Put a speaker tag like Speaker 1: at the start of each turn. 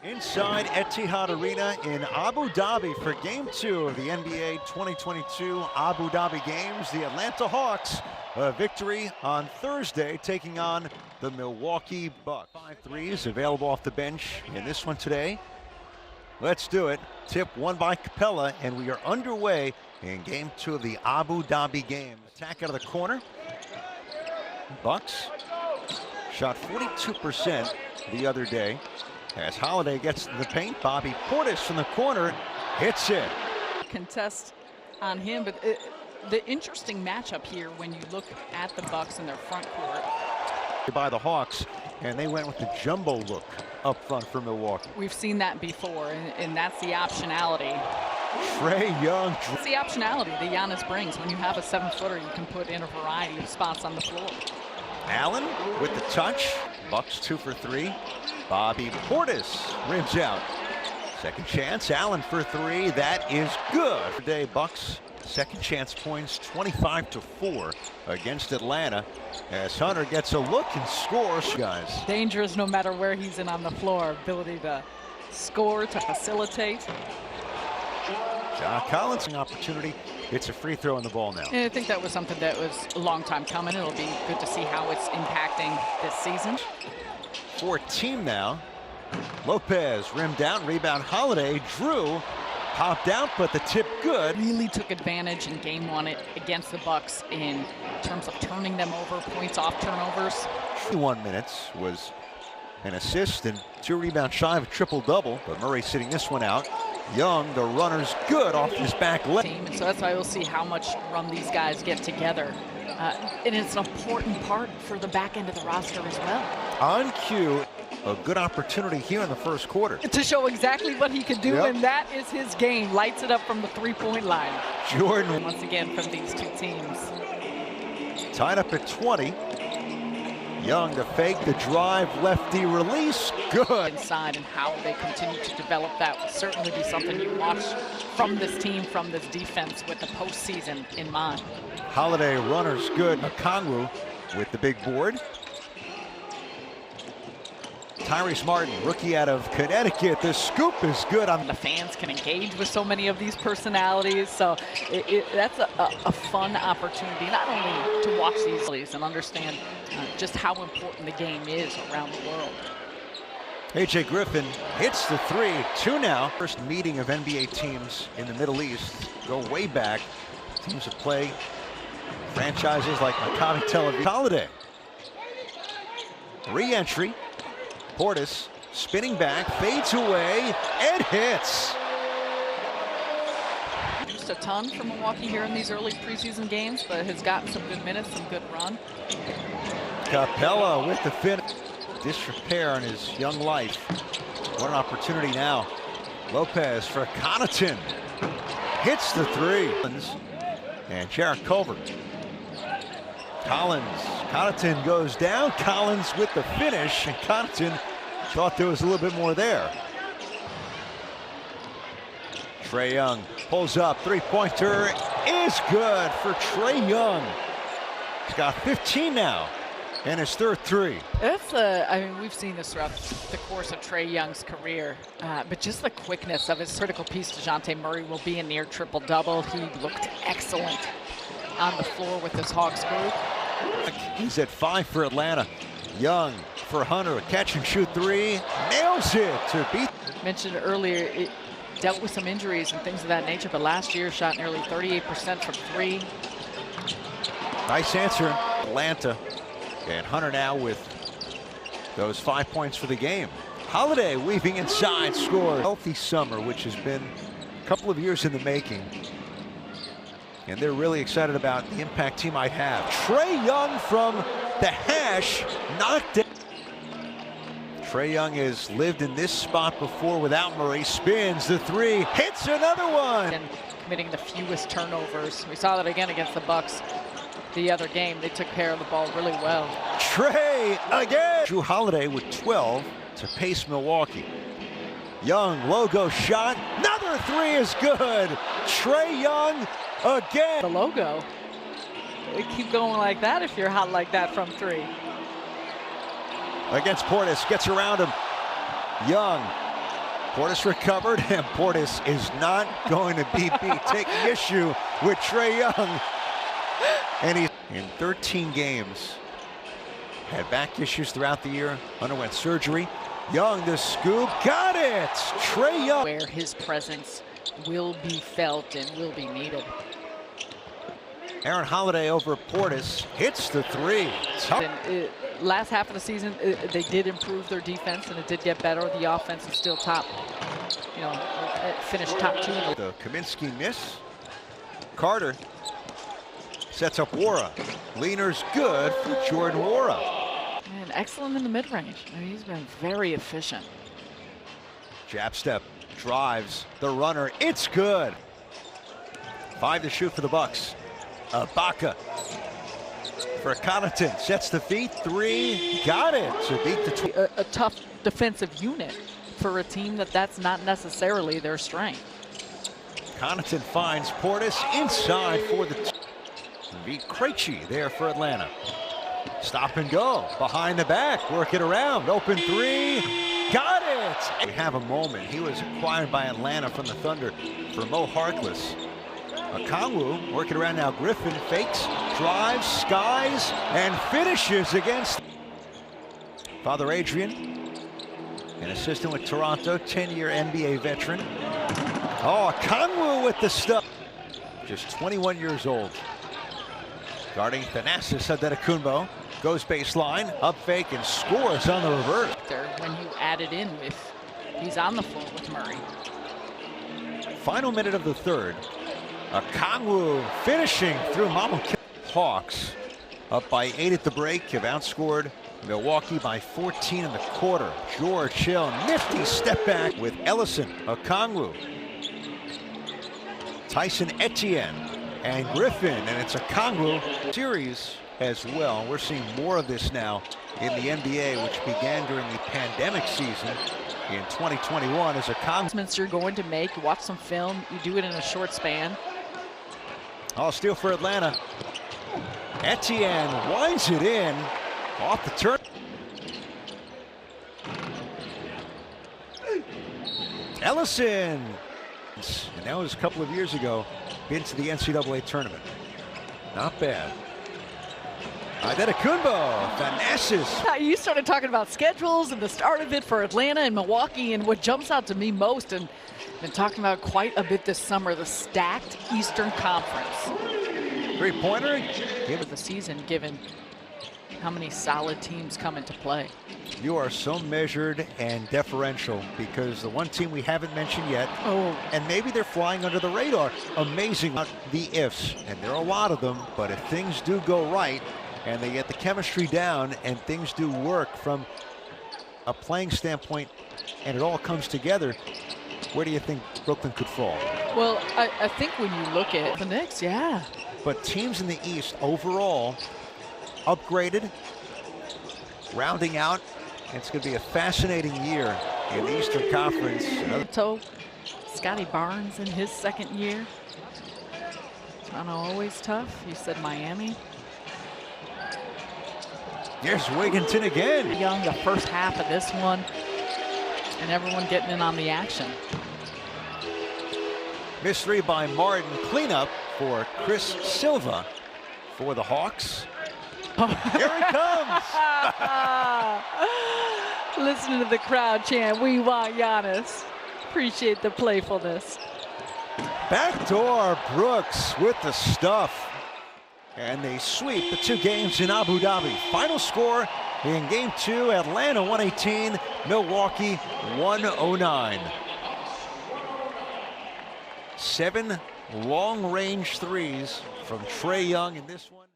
Speaker 1: Inside Etihad Arena in Abu Dhabi for Game 2 of the NBA 2022 Abu Dhabi Games. The Atlanta Hawks, a victory on Thursday, taking on the Milwaukee Bucks. 5 threes available off the bench in this one today. Let's do it. Tip won by Capella, and we are underway in Game 2 of the Abu Dhabi Games. Attack out of the corner. Bucks shot 42% the other day. As Holiday gets in the paint, Bobby Portis from the corner hits it.
Speaker 2: Contest on him, but the interesting matchup here when you look at the Bucks in their front court.
Speaker 1: By the Hawks, and they went with the jumbo look up front for Milwaukee.
Speaker 2: We've seen that before, and that's the optionality.
Speaker 1: Trae Young.
Speaker 2: It's the optionality that Giannis brings. When you have a 7-footer, you can put in a variety of spots on the floor.
Speaker 1: Allen with the touch. Bucks 2 for 3. Bobby Portis rims out. Second chance, Allen for 3. That is good. Today, Bucks second chance points 25-4 against Atlanta as Hunter gets a look and scores. Guys,
Speaker 2: dangerous no matter where he's in on the floor. Ability to score, to facilitate.
Speaker 1: John Collins, an opportunity. It's a free throw in the ball now.
Speaker 2: And I think that was something that was a long time coming. It'll be good to see how it's impacting this season.
Speaker 1: 14 now. Lopez rimmed out, rebound Holiday. Drew popped out, but the tip good.
Speaker 2: Really took advantage in game 1 against the Bucks in terms of turning them over, points off turnovers. 21
Speaker 1: minutes was an assist and 2 rebounds shy of a triple-double, but Murray sitting this one out. Young, the runner's good off his back leg.
Speaker 2: And so that's why we'll see how much run these guys get together. And it's an important part for the back end of the roster as well.
Speaker 1: On cue, a good opportunity here in the first quarter.
Speaker 2: To show exactly what he can do, and that is his game. Lights it up from the 3-point line.
Speaker 1: Jordan.
Speaker 2: Once again from these two teams.
Speaker 1: Tied up at 20. Young to fake the drive, lefty release, good.
Speaker 2: Inside, and how they continue to develop that will certainly be something you watch from this team, from this defense, with the postseason in mind.
Speaker 1: Holiday runners good. Okongwu with the big board. Tyrese Martin, rookie out of Connecticut. The scoop is good.
Speaker 2: The fans can engage with so many of these personalities, so that's a fun opportunity, not only to watch these and understand just how important the game is around the world.
Speaker 1: A.J. Griffin hits the 3. 2 now. First meeting of NBA teams in the Middle East. Go way back. Teams that play franchises like Maccabi Tel Aviv. Holiday. Re-entry. Portis spinning back, fades away, and hits.
Speaker 2: Just a ton for Milwaukee here in these early preseason games, but has gotten some good minutes, some good run.
Speaker 1: Capella with the fin. Disrepair in his young life. What an opportunity now. Lopez for Connaughton. Hits the 3. And Jarrett Culver. Connaughton goes down. Collins with the finish, and Connaughton thought there was a little bit more there. Trae Young pulls up, 3-pointer is good for Trae Young. He's got 15 now, and his third 3.
Speaker 2: That's I mean, we've seen this throughout the course of Trae Young's career, but just the quickness of his critical piece. DeJounte Murray will be a near triple-double. He looked excellent on the floor with this Hawks group.
Speaker 1: He's at 5 for Atlanta. Young for Hunter, a catch and shoot 3, nails it to beat.
Speaker 2: Mentioned earlier, it dealt with some injuries and things of that nature, but last year shot nearly 38% from 3.
Speaker 1: Nice answer, Atlanta. And Hunter now with those 5 points for the game. Holiday weaving inside, scored. Healthy summer, which has been a couple of years in the making. And they're really excited about the impact he might have. Trae Young from the hash, knocked it. Trae Young has lived in this spot before without Murray. Spins the 3, hits another one.
Speaker 2: And committing the fewest turnovers. We saw that again against the Bucks the other game. They took care of the ball really well.
Speaker 1: Trae again. Drew Holiday with 12 to pace Milwaukee. Young, logo shot. Another 3 is good. Trae Young again.
Speaker 2: The logo. Keep going like that if you're hot like that from 3.
Speaker 1: Against Portis, gets around him. Young Portis recovered, and Portis is not going to be beat. Taking issue with Trae Young. And he's in 13 games. Had back issues throughout the year, underwent surgery. Young, the scoop, got it! Trae Young.
Speaker 2: Where his presence will be felt and will be needed.
Speaker 1: Aaron Holiday over Portis, hits the three.
Speaker 2: Last half of the season, they did improve their defense, and it did get better. The offense is still top, finished top 2.
Speaker 1: The Kaminsky miss. Carter sets up Wara. Leaner's good for Jordan Wara.
Speaker 2: And excellent in the mid-range. I mean, he's been very efficient.
Speaker 1: Jab step, drives the runner. It's good. 5 to shoot for the Bucks. Ibaka for Connaughton, sets the feet, 3, got it to beat the
Speaker 2: a tough defensive unit for a team that's not necessarily their strength.
Speaker 1: Connaughton finds Portis inside for the beat Krejci there for Atlanta. Stop and go, behind the back, work it around, open 3, got it! We have a moment. He was acquired by Atlanta from the Thunder for Mo Harkless. Okongwu working around now. Griffin fakes, drives, skies, and finishes against Father Adrian, an assistant with Toronto, 10-year NBA veteran. Oh, Okongwu with the stuff. Just 21 years old. Guarding Thanasis Antetokounmpo, goes baseline, up fake, and scores on the reverse.
Speaker 2: When you add it in with, he's on the floor with Murray.
Speaker 1: Final minute of the third. Okongwu finishing through Milwaukee. Hawks up by 8 at the break, have outscored Milwaukee by 14 in the quarter. George Hill, nifty step back with Ellison, Okongwu, Tyson Etienne, and Griffin, and it's Okongwu series as well. We're seeing more of this now in the NBA, which began during the pandemic season in 2021 as Okongwu.
Speaker 2: You're going to make, you watch some film, you do it in a short span.
Speaker 1: Oh, steal for Atlanta. Etienne winds it in off the turn. Ellison, and that was a couple of years ago, been to the NCAA tournament. Not bad. Antetokounmpo, Thanasis.
Speaker 2: You started talking about schedules and the start of it for Atlanta and Milwaukee, and what jumps out to me most, and been talking about quite a bit this summer, the stacked Eastern Conference.
Speaker 1: Three-pointer.
Speaker 2: Give the season, given how many solid teams come into play.
Speaker 1: You are so measured and deferential because the one team we haven't mentioned yet, and maybe they're flying under the radar, amazing. The ifs, and there are a lot of them, but if things do go right and they get the chemistry down and things do work from a playing standpoint and it all comes together, where do you think Brooklyn could fall?
Speaker 2: Well, I think when you look at the Knicks, yeah.
Speaker 1: But teams in the East overall upgraded, rounding out. It's going to be a fascinating year in the Eastern Conference.
Speaker 2: Scotty Barnes in his second year. Toronto always tough. You said Miami.
Speaker 1: There's Wigginton again.
Speaker 2: Young, the first half of this one, and everyone getting in on the action.
Speaker 1: Missed 3 by Martin. Cleanup for Chris Silva for the Hawks. Here he comes.
Speaker 2: Listen to the crowd chant, "We want Giannis." Appreciate the playfulness.
Speaker 1: Backdoor Brooks with the stuff. And they sweep the 2 games in Abu Dhabi. Final score in Game 2, Atlanta 118, Milwaukee 109. 7 long-range threes from Trae Young in this one.